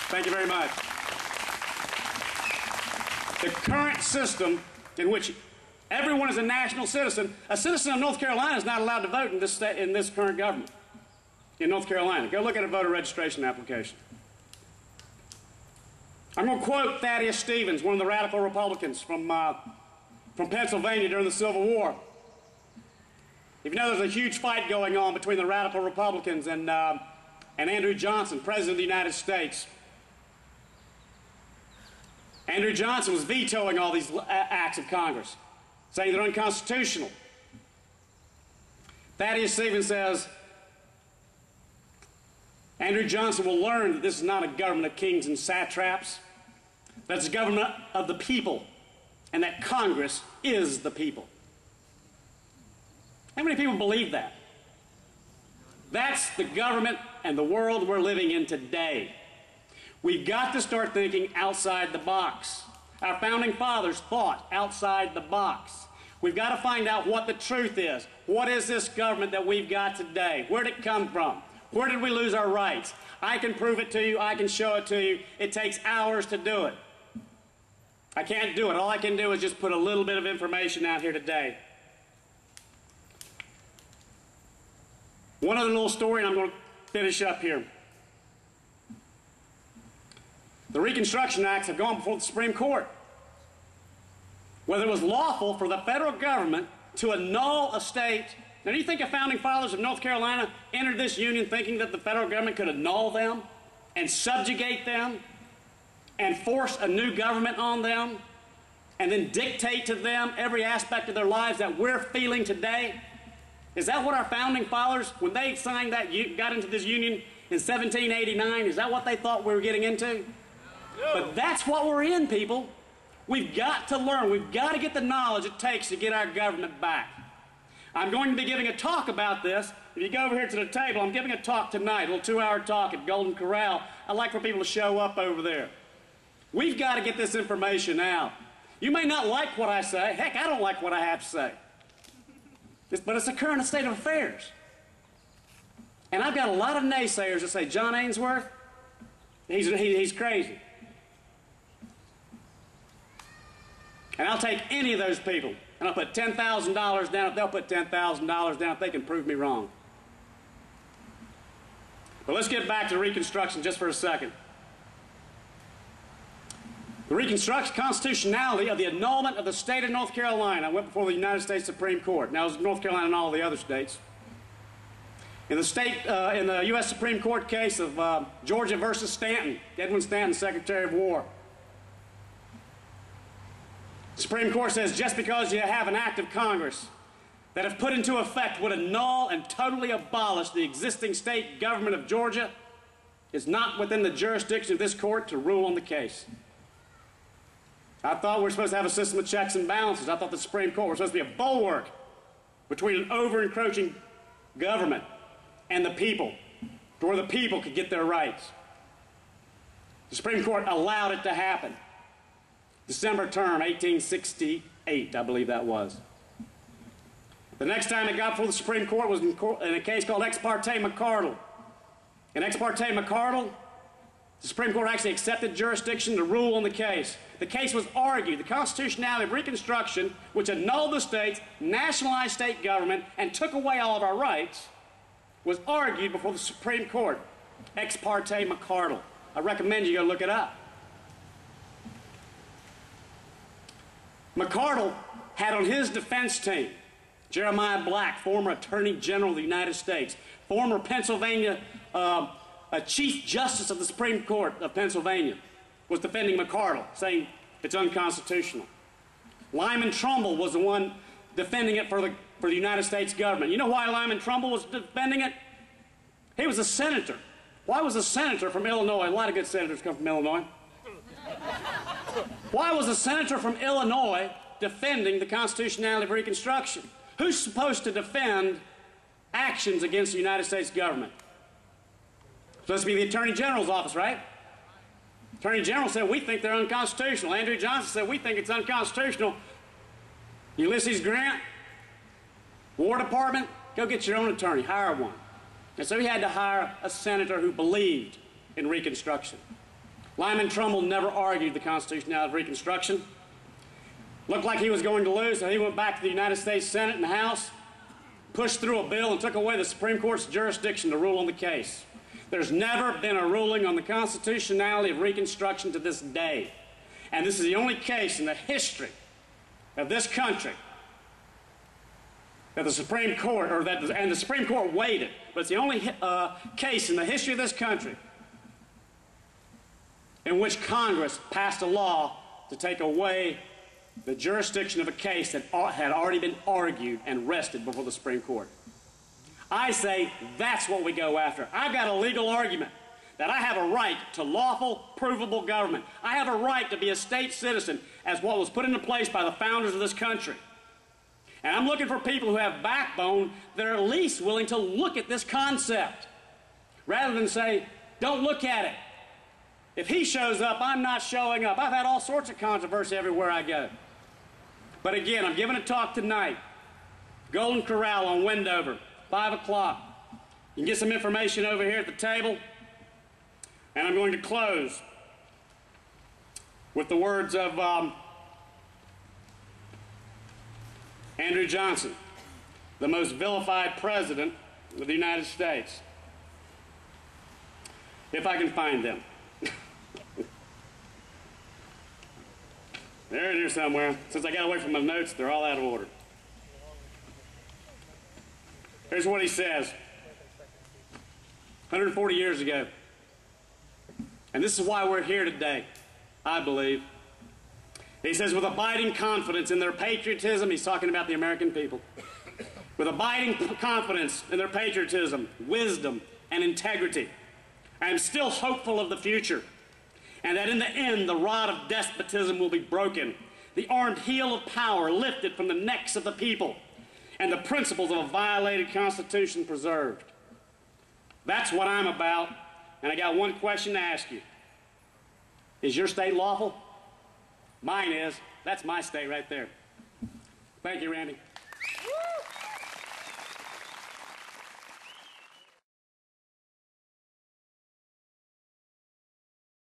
Thank you very much. The current system in which everyone is a national citizen, a citizen of North Carolina is not allowed to vote in this current government in North Carolina. Go look at a voter registration application. I'm going to quote Thaddeus Stevens, one of the radical Republicans from Pennsylvania during the Civil War. If you know, there's a huge fight going on between the radical Republicans and Andrew Johnson, President of the United States. Andrew Johnson was vetoing all these acts of Congress, saying they're unconstitutional. Thaddeus Stevens says, Andrew Johnson will learn that this is not a government of kings and satraps, that it's a government of the people, and that Congress is the people. How many people believe that? That's the government and the world we're living in today. We've got to start thinking outside the box. Our founding fathers thought outside the box. We've got to find out what the truth is. What is this government that we've got today? Where did it come from? Where did we lose our rights? I can prove it to you. I can show it to you. It takes hours to do it. I can't do it. All I can do is just put a little bit of information out here today. One other little story, and I'm going to finish up here. The Reconstruction Acts have gone before the Supreme Court. Whether it was lawful for the federal government to annul a state. Now, do you think the founding fathers of North Carolina entered this union thinking that the federal government could annul them and subjugate them and force a new government on them and then dictate to them every aspect of their lives that we're feeling today? Is that what our founding fathers, when they signed that, got into this union in 1789, is that what they thought we were getting into? No. But that's what we're in, people. We've got to learn. We've got to get the knowledge it takes to get our government back. I'm going to be giving a talk about this. If you go over here to the table, I'm giving a talk tonight, a little 2-hour talk at Golden Corral. I'd like for people to show up over there. We've got to get this information out. You may not like what I say. Heck, I don't like what I have to say. But it's the current state of affairs. And I've got a lot of naysayers that say, John Ainsworth, he's crazy. And I'll take any of those people, and I'll put $10,000 down if they'll put $10,000 down if they can prove me wrong. But let's get back to Reconstruction just for a second. The Reconstruction constitutionality of the annulment of the state of North Carolina went before the United States Supreme Court. Now, it was North Carolina and all the other states. In the U.S. Supreme Court case of Georgia versus Stanton, Edwin Stanton, Secretary of War. The Supreme Court says just because you have an act of Congress that if put into effect would annul and totally abolish the existing state government of Georgia is not within the jurisdiction of this court to rule on the case. I thought we were supposed to have a system of checks and balances. I thought the Supreme Court was supposed to be a bulwark between an over-encroaching government and the people, to where the people could get their rights. The Supreme Court allowed it to happen. December term, 1868, I believe that was. The next time it got before the Supreme Court was in a case called Ex parte McCardle. In Ex parte McCardle, the Supreme Court actually accepted jurisdiction to rule on the case. The case was argued. The constitutionality of Reconstruction, which annulled the states, nationalized state government, and took away all of our rights, was argued before the Supreme Court. Ex parte McCardle. I recommend you go look it up. McCardle had on his defense team Jeremiah Black, former Attorney General of the United States, former Pennsylvania Chief Justice of the Supreme Court of Pennsylvania, was defending McCardle, saying it's unconstitutional. Lyman Trumbull was the one defending it for the United States government. You know why Lyman Trumbull was defending it? He was a senator. Why was a senator from Illinois? A lot of good senators come from Illinois. Why was a senator from Illinois defending the constitutionality of Reconstruction? Who's supposed to defend actions against the United States government? Supposed to be the Attorney General's office, right? Attorney General said, we think they're unconstitutional. Andrew Johnson said, we think it's unconstitutional. Ulysses Grant, War Department, go get your own attorney, hire one. And so he had to hire a senator who believed in Reconstruction. Lyman Trumbull never argued the constitutionality of Reconstruction. Looked like he was going to lose, so he went back to the United States Senate and the House, pushed through a bill and took away the Supreme Court's jurisdiction to rule on the case. There's never been a ruling on the constitutionality of Reconstruction to this day. And this is the only case in the history of this country that the Supreme Court, and the Supreme Court waited, but it's the only case in the history of this country in which Congress passed a law to take away the jurisdiction of a case that had already been argued and rested before the Supreme Court. I say that's what we go after. I've got a legal argument that I have a right to lawful, provable government. I have a right to be a state citizen as what was put into place by the founders of this country. And I'm looking for people who have backbone that are at least willing to look at this concept rather than say, don't look at it. If he shows up, I'm not showing up. I've had all sorts of controversy everywhere I go. But again, I'm giving a talk tonight. Golden Corral on Wendover, 5 o'clock. You can get some information over here at the table. And I'm going to close with the words of Andrew Johnson, the most vilified president of the United States. If I can find them. They're in here somewhere. Since I got away from my notes, they're all out of order. Here's what he says 140 years ago. And this is why we're here today, I believe. He says, with abiding confidence in their patriotism, he's talking about the American people, with abiding confidence in their patriotism, wisdom, and integrity, I am still hopeful of the future, and that in the end, the rod of despotism will be broken, the armed heel of power lifted from the necks of the people, and the principles of a violated Constitution preserved. That's what I'm about, and I got one question to ask you. Is your state lawful? Mine is. That's my state right there. Thank you, Randy.